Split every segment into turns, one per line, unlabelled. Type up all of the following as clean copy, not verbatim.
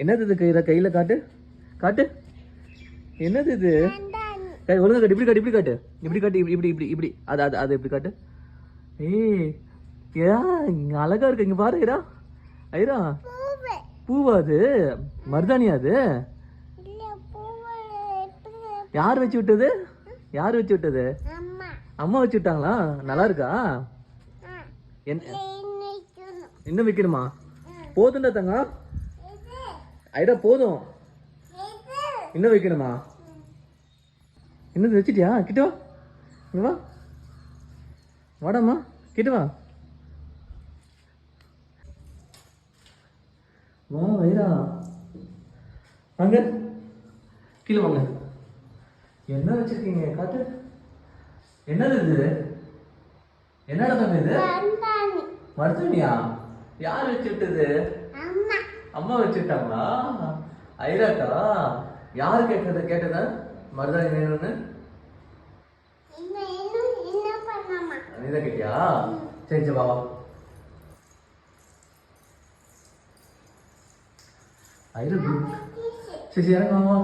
என்னது இது கையில காட்டு காட்டு. என்னது இது? கை ஒழுங்கா காட்டு. இப்படி காட்டு, இப்படி காட்டு, இப்படி காட்டு, இப்படி இப்படி இப்படி. அது அது அது இப்படி காட்டு. ஏய் இங்க அழகா இருக்கு. இங்க பாரு ஐரா. ஐரா பூவா அது? மருதானியா அது? யார் வச்சு விட்டது? யார் வச்சு விட்டது? அம்மா வச்சு விட்டாங்களா? நல்லா இருக்கா? இன்னும் வைக்கணுமா? போதும்டா தங்கம். ஐடா போதும். இன்னும் வைக்கணுமா? இன்னும் வச்சிட்டியா? கிட்ட வா, இங்க வா, வாடாமா, கிட்ட வா. வா வைரா, வாங்க கீழே வாங்க. என்ன வச்சிருக்கீங்க காட்டு. என்னது இது? என்னடா தம்பி இது? மருதாணியா? யார் வச்சுட்டது? அம்மா வச்சுட்டாங்களா? ஐராக்கா யாரு கேட்டதா மருதாணி வேணும்னு? நீதான் கேட்டியா? சரி சரி பாவா. ஐரா சரி சரி இறங்க வா.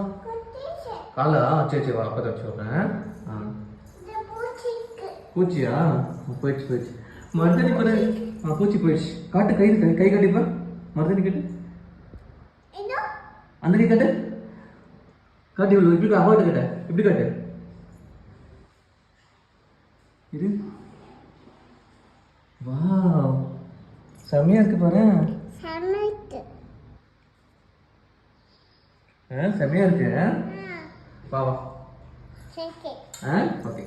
காலா சரி சரி வா. அப்போ வச்சு விட்றேன். பூச்சியா? போயிடுச்சு போயிடுச்சு. மருதாணி பாரு. பூச்சி போயிடுச்சு. காட்டு கை கை காட்டிப்பா. மருதாணி காட்டு. அந்த கை காட்டு. காட்டி இவ்வளோ இப்படி அவாட்டு காட்ட. இப்படி காட்டு. இது வா செம்மையா இருக்கு பாரு. செம்மையா இருக்கு. வா வா. ஓகே.